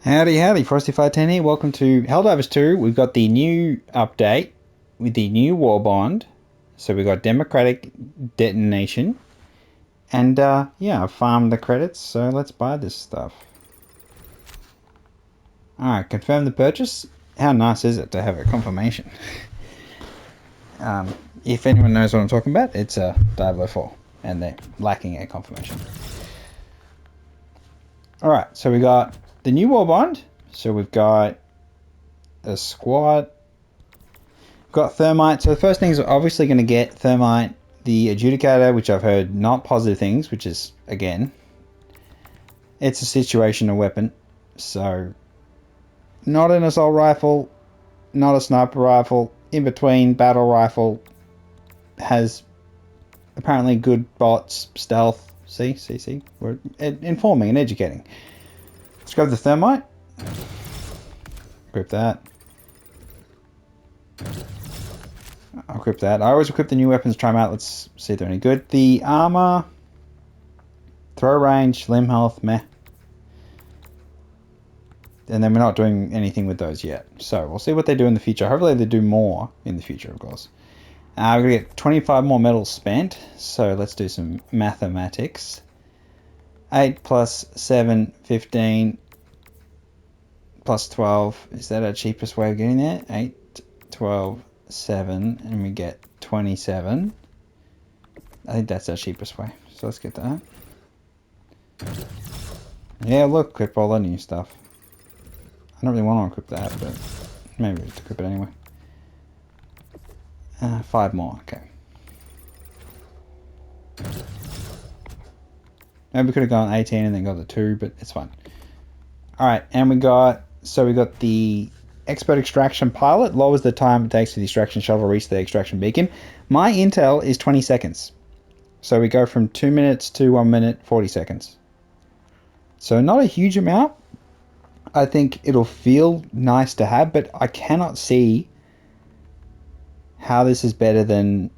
Howdy, howdy, Frosty510 here. Welcome to Helldivers 2. We've got the new update with the new Warbond. So we've got Democratic Detonation. And yeah, I've farmed the credits, so let's buy this stuff. Alright, confirm the purchase. How nice is it to have a confirmation? If anyone knows what I'm talking about, it's a Diablo 4. And they're lacking a confirmation. Alright, so we got the new Warbond. So we've got a squad. Got Thermite. So the first thing is obviously going to get Thermite, the Adjudicator, which I've heard not positive things, which is, again, it's a situational weapon. So not an assault rifle, not a sniper rifle, in between battle rifle, has apparently good bots, stealth. See, we're informing and educating. Let's grab the Thermite. Equip that. I'll equip that. I always equip the new weapons, try them out. Let's see if they're any good. The armor, throw range, limb health, meh. And then we're not doing anything with those yet. So we'll see what they do in the future. Hopefully they do more in the future, of course. We're going to get 25 more metals spent. So let's do some mathematics. 8 plus 7, 15 plus 12. Is that our cheapest way of getting there? 8, 12, 7, and we get 27. I think that's our cheapest way. So let's get that. Yeah, look, equip all the new stuff. I don't really want to equip that, but maybe we equip it anyway. 5 more, okay. Maybe we could have gone 18 and then got the 2, but it's fine. Alright, and we got the Expert Extraction Pilot. Lowers the time it takes for the extraction shuttle to reach the extraction beacon. My intel is 20 seconds. So we go from 2 minutes to 1 minute, 40 seconds. So not a huge amount. I think it'll feel nice to have, but I cannot see how this is better than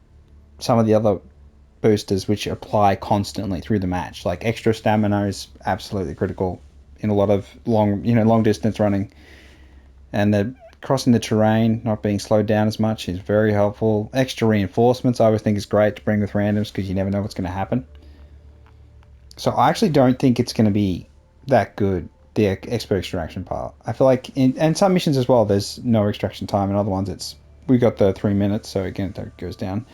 some of the other boosters which apply constantly through the match. Like extra stamina is absolutely critical in a lot of long distance running. And the crossing the terrain, not being slowed down as much, is very helpful. Extra reinforcements I always think is great to bring with randoms because you never know what's going to happen. So I actually don't think it's going to be that good, the expert extraction part. I feel like and some missions as well, there's no extraction time, and other ones we got the 3 minutes, so again that goes down.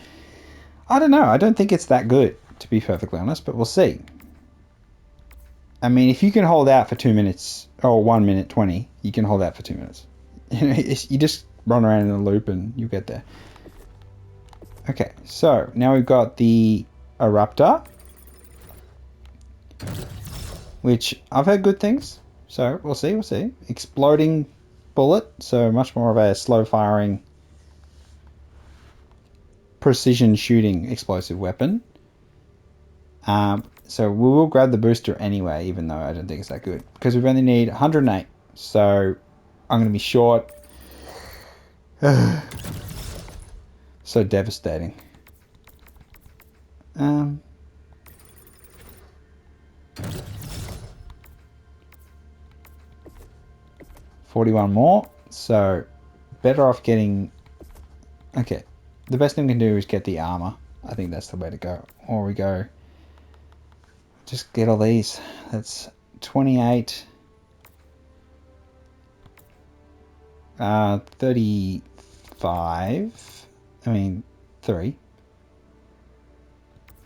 I don't know, I don't think it's that good, to be perfectly honest, but we'll see. I mean, if you can hold out for 2 minutes, or 1 minute 20, you can hold out for 2 minutes. You just run around in a loop and you get there. Okay, so now we've got the Eruptor, which I've heard good things, so we'll see. Exploding bullet, so much more of a slow firing, precision shooting explosive weapon. So we will grab the booster anyway, even though I don't think it's that good, because we only need 108. So I'm going to be short. So devastating. 41 more. So better off getting. Okay, the best thing we can do is get the armor. I think that's the way to go. Or we go. Just get all these. That's 28. 35. I mean, 3.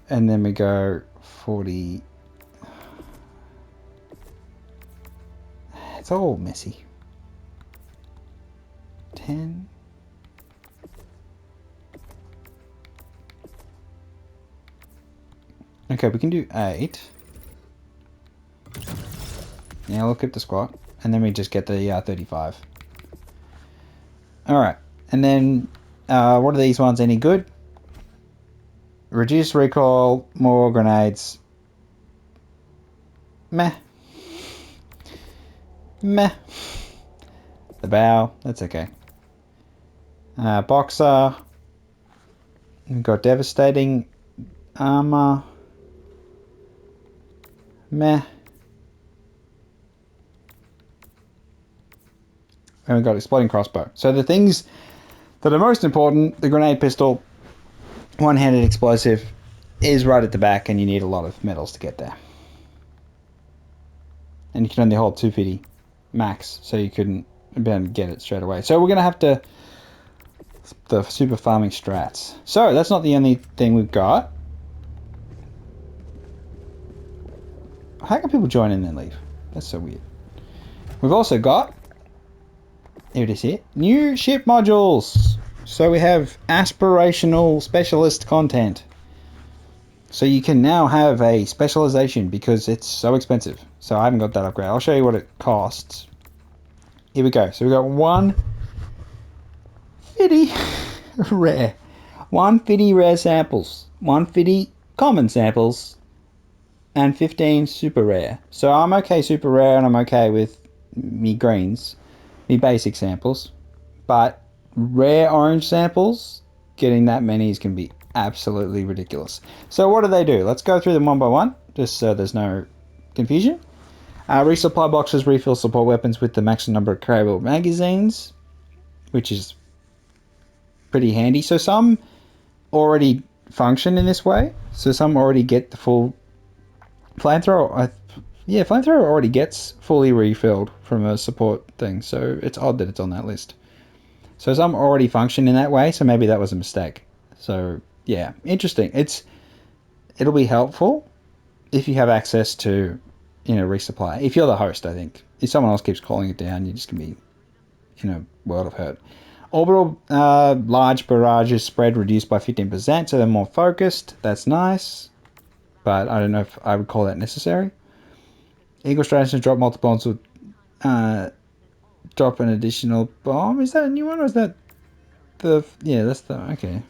And then we go 40. It's all messy. 10. Okay, we can do 8. Yeah, we'll keep the squat. And then we just get the 35. Alright, and then what are these ones any good? Reduce recoil, more grenades. Meh. The bow, that's okay. Boxer. We've got devastating armor. Meh. And we've got exploding crossbow. So the things that are most important, the grenade pistol, one-handed explosive, is right at the back, and you need a lot of medals to get there. And you can only hold 250 max, so you couldn't get it straight away. So we're going to have to... the super farming strats. So that's not the only thing we've got. How can people join and then leave? That's so weird. We've also got... here it is here. New ship modules. So we have aspirational specialist content. So you can now have a specialization because it's so expensive. So I haven't got that upgrade. I'll show you what it costs. Here we go. So we got 150 rare. 150 rare samples. 150 common samples. And 15 super rare. So I'm okay super rare and I'm okay with me greens. Me basic samples. But rare orange samples, getting that many is going to be absolutely ridiculous. So what do? Let's go through them one by one, just so there's no confusion. Resupply boxes refill support weapons with the maximum number of carryable magazines, which is pretty handy. So some already function in this way. So some already get the full flamethrower. Yeah, flamethrower already gets fully refilled from a support thing. So it's odd that it's on that list. So some already function in that way. So maybe that was a mistake. So yeah, interesting. It'll be helpful if you have access to, resupply. If you're the host, I think. If someone else keeps calling it down, you're just gonna be in a world of hurt. Orbital large barrages spread reduced by 15%, so they're more focused. That's nice, but I don't know if I would call that necessary. Eagle strategies drop multiple bombs with drop an additional bomb. Is that a new one or is that the... yeah, that's the... okay.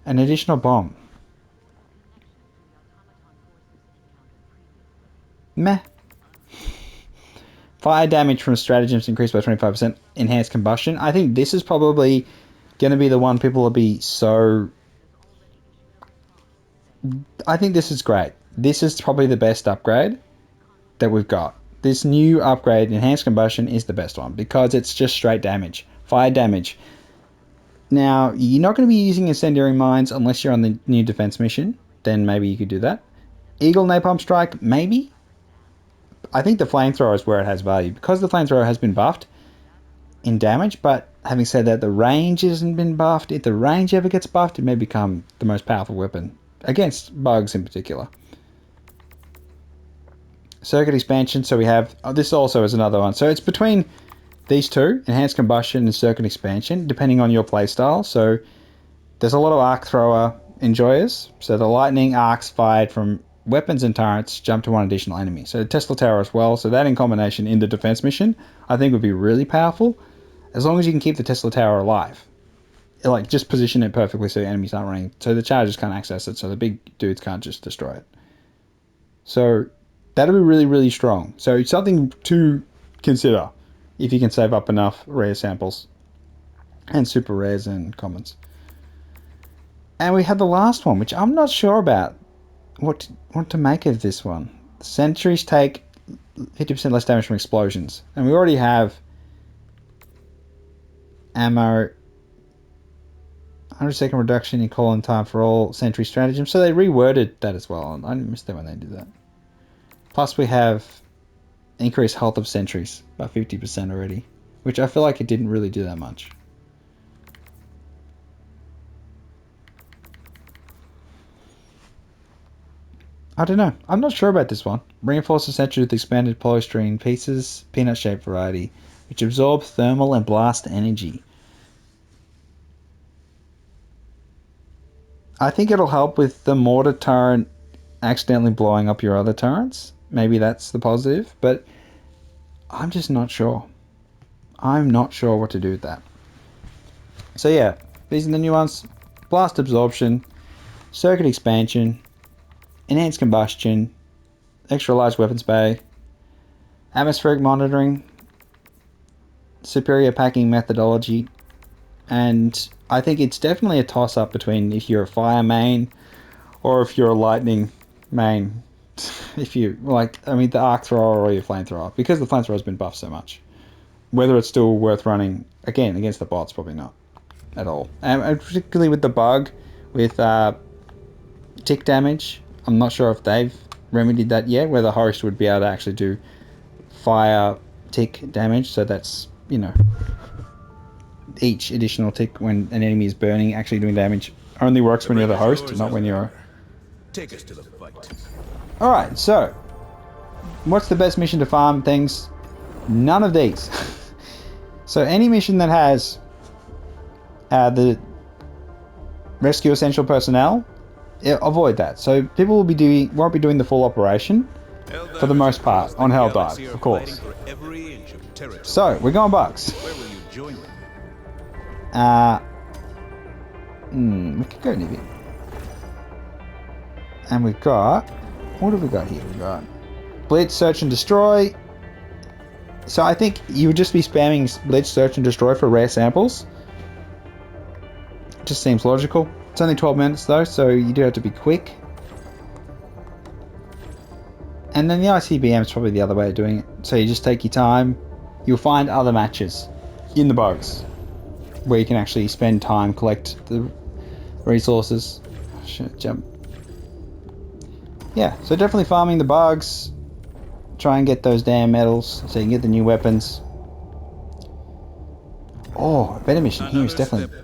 An additional bomb. Meh. Fire damage from stratagems increased by 25%. Enhanced combustion. I think this is probably going to be the one people will be so... I think this is great. This is probably the best upgrade that we've got. This new upgrade, enhanced combustion, is the best one because it's just straight damage. Fire damage. Now, you're not going to be using incendiary mines unless you're on the new defense mission. Then maybe you could do that. Eagle napalm strike, maybe. I think the flamethrower is where it has value because the flamethrower has been buffed in damage. But having said that, the range hasn't been buffed. If the range ever gets buffed, it may become the most powerful weapon against bugs in particular. Circuit expansion. So we have this also is another one. So it's between these two, enhanced combustion and circuit expansion, depending on your playstyle. So there's a lot of arc thrower enjoyers. So the lightning arcs fired from weapons and turrets jump to one additional enemy. So the Tesla Tower as well. So that in combination in the defense mission, I think would be really powerful. As long as you can keep the Tesla Tower alive. Like just position it perfectly so the enemies aren't running. So the chargers can't access it. So the big dudes can't just destroy it. So that'll be really, really strong. So it's something to consider if you can save up enough rare samples and super rares and commons. And we have the last one, which I'm not sure about what to make of this one. Sentries take 50% less damage from explosions. And we already have ammo, 100-second reduction in call-in time for all sentry stratagems. So they reworded that as well. I missed that when they did that. Plus we have increased health of sentries by 50% already, which I feel like it didn't really do that much. I don't know. I'm not sure about this one. Reinforced the sentry with expanded polystyrene pieces, peanut-shaped variety, which absorbs thermal and blast energy. I think it'll help with the mortar turret accidentally blowing up your other turrets. Maybe that's the positive, but I'm just not sure. I'm not sure what to do with that. So yeah, these are the new ones. Blast absorption, circuit expansion, enhanced combustion, extra large weapons bay, atmospheric monitoring, superior packing methodology, and I think it's definitely a toss-up between if you're a fire main or if you're a lightning main. If you like, I mean, the arc thrower or your flamethrower, because the flamethrower has been buffed so much. whether it's still worth running, again, against the bots, probably not at all. And particularly with the bug, with tick damage, I'm not sure if they've remedied that yet, where the host would be able to actually do fire tick damage, so that's, you know, each additional tick when an enemy is burning actually doing damage only works when you're the host, not when you're... Take us to the fight. Alright, so what's the best mission to farm things? None of these. So any mission that has the rescue essential personnel, avoid that. So people won't be doing the full operation for the most part on Helldive, of course. So we're going bugs. Where will you join them? We could go Nibby. And we've got... What have we got here? We've got Blitz, Search and Destroy. So I think you would just be spamming Blitz, Search and Destroy for rare samples. Just seems logical. It's only 12 minutes though, so you do have to be quick. And then the ICBM is probably the other way of doing it. So you just take your time. You'll find other matches in the bugs where you can actually spend time, collect the resources. Shit, jump. Yeah, so definitely farming the bugs. Try and get those damn medals so you can get the new weapons. Oh, a better mission here is definitely...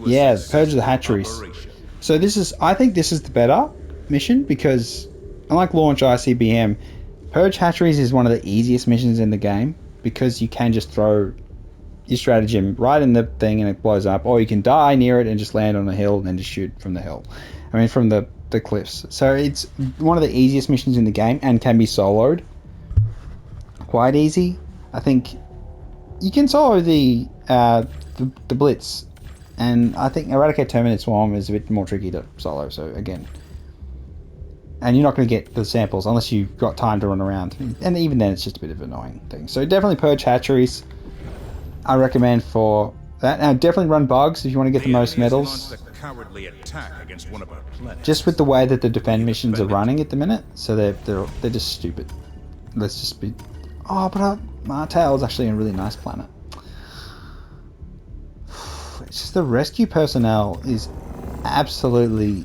Yeah, Purge the Hatcheries. So this is... I think this is the better mission because, unlike Launch ICBM, Purge Hatcheries is one of the easiest missions in the game because you can just throw your stratagem right in the thing and it blows up, or you can die near it and just land on a hill and then just shoot from the hill. I mean, from the cliffs. So it's one of the easiest missions in the game and can be soloed. Quite easy. I think you can solo the Blitz, and I think Eradicate Terminate Swarm is a bit more tricky to solo, so again. And you're not going to get the samples unless you've got time to run around. And even then, it's just a bit of an annoying thing. So definitely Purge Hatcheries. I recommend for that. Now, definitely run bugs if you want to get the most medals. Just with the way that the defend missions are running at the minute, so they're just stupid. Let's just be... Oh, but Martell is actually a really nice planet. It's just the rescue personnel is absolutely...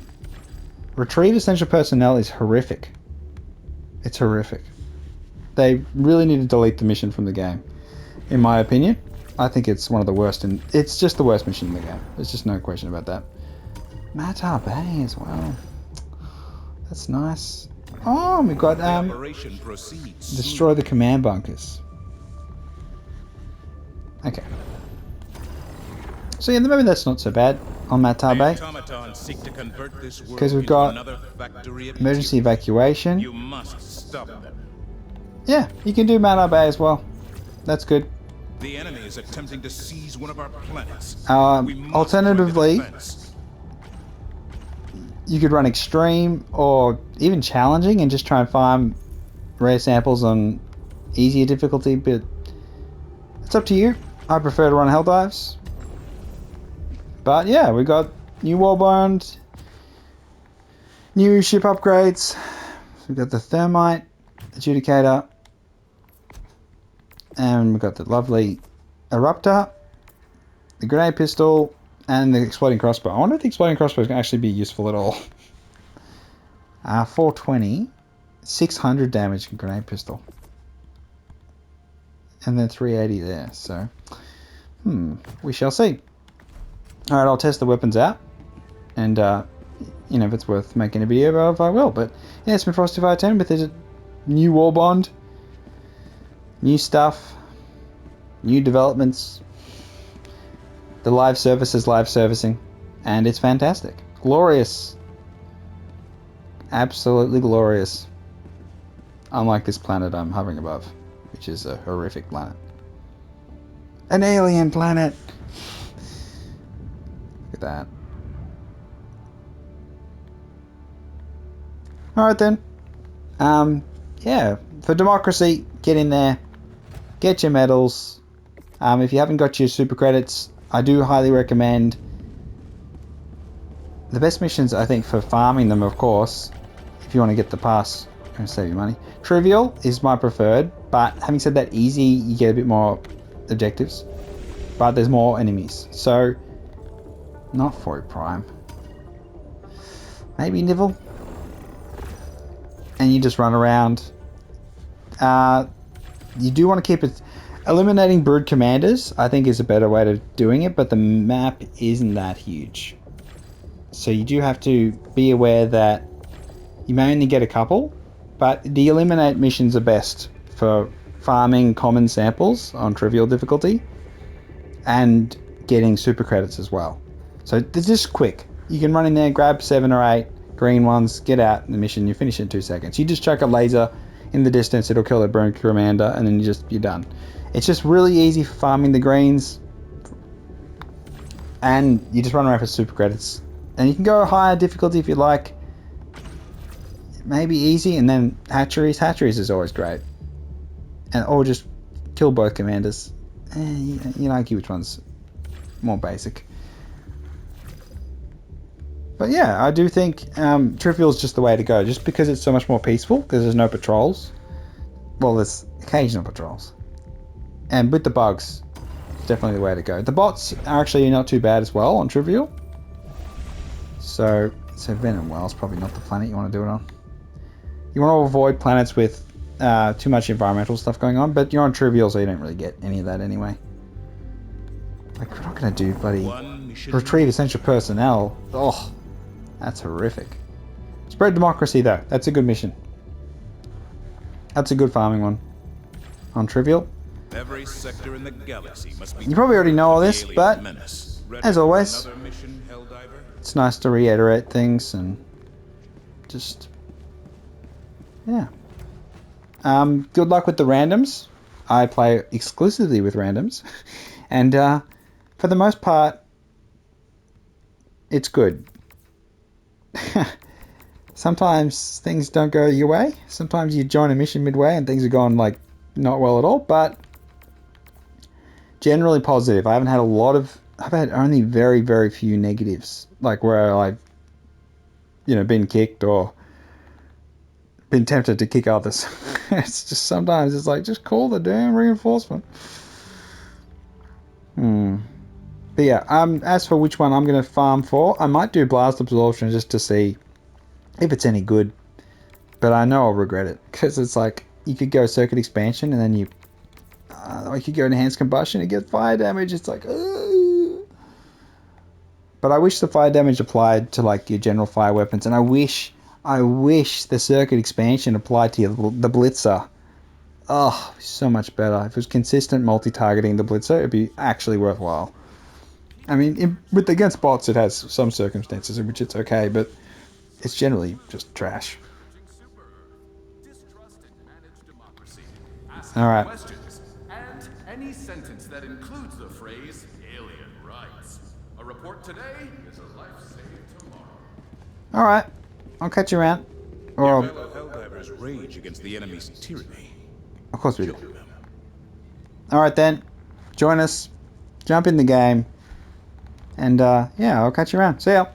Retrieve essential personnel is horrific. It's horrific. They really need to delete the mission from the game, in my opinion. I think it's one of the worst, and it's just the worst mission in the game. There's just no question about that. Matar Bay as well. That's nice. Oh, we've got destroy the command bunkers. Okay. So yeah, maybe that's not so bad on Matar Bay. Because we've got emergency evacuation. You must stop them. Yeah, you can do Matar Bay as well. That's good. The enemy is attempting to seize one of our planets. Alternatively, you could run extreme or even challenging and just try and farm rare samples on easier difficulty, but it's up to you. I prefer to run Helldives. But yeah, we got new Warbond, new ship upgrades. We've got the Thermite Adjudicator, and we've got the lovely Eruptor, the Grenade Pistol, and the Exploding Crossbow. I wonder if the Exploding Crossbow can actually be useful at all. 420, 600 damage Grenade Pistol. And then 380 there, so... we shall see. Alright, I'll test the weapons out. And, you know, if it's worth making a video about it, I will. But, yeah, it's been Frosty 510 with a new Warbond. New stuff. New developments. The live service is live servicing. And it's fantastic. Glorious. Absolutely glorious. Unlike this planet I'm hovering above, which is a horrific planet. An alien planet! Look at that. Alright then. Yeah, for democracy, get in there. Get your medals. If you haven't got your super credits, I do highly recommend the best missions, I think, for farming them, of course, if you want to get the pass and save your money. Trivial is my preferred, but having said that, easy, you get a bit more objectives, but there's more enemies. So, not for Prime. Maybe Nivell? And you just run around. You do want to keep it... Eliminating Brood Commanders, I think, is a better way of doing it, but the map isn't that huge. So you do have to be aware that you may only get a couple, but the Eliminate missions are best for farming common samples on trivial difficulty and getting super credits as well. So they're just quick. You can run in there, grab 7 or 8 green ones, get out the mission, you finish it in 2 seconds. You just chuck a laser in the distance, it'll kill the Brood Commander, and then you're done. It's just really easy for farming the greens, and you just run around for super credits. And you can go higher difficulty if you like. Maybe easy, and then hatcheries. Hatcheries is always great. And or just kill both commanders. You argue which one's more basic. But yeah, I do think Trivial is just the way to go, just because it's so much more peaceful, because there's no patrols. Well, there's occasional patrols. And with the bugs, it's definitely the way to go. The bots are actually not too bad as well on Trivial. So Venom Well's probably not the planet you want to do it on. You want to avoid planets with too much environmental stuff going on, but you're on Trivial, so you don't really get any of that anyway. Like, we're not going to do bloody retrieve essential personnel. Oh, that's horrific. Spread democracy, though. That's a good mission. That's a good farming one. On Trivial. Every sector in the galaxy must be... You probably already know all this, but as always, mission, Helldiver? it's nice to reiterate things and just... yeah. Good luck with the randoms. I play exclusively with randoms. And for the most part, it's good. Sometimes things don't go your way. Sometimes you join a mission midway and things are going like not well at all, but generally positive. I've had only very, very few negatives, like where I've, been kicked or been tempted to kick others. It's just sometimes it's like, just call the damn reinforcement. But yeah, as for which one I'm going to farm for, I might do Blast Absorption just to see if it's any good. But I know I'll regret it, because it's like, you could go Circuit Expansion and then you could go Enhanced Combustion and get fire damage. It's like, but I wish the fire damage applied to like your general fire weapons, and I wish the Circuit Expansion applied to the Blitzer. Oh, so much better. If it was consistent multi-targeting the Blitzer, it'd be actually worthwhile. I mean, against bots, it has some circumstances in which it's okay, but it's generally just trash. All right. And any sentence that includes the phrase alien rights. A report today is a life saved tomorrow. All right. I'll catch you around. Or, Fellow Helldivers rage against the enemy's tyranny. of course we do. All right then. Join us. Jump in the game. And yeah, I'll catch you around. See ya.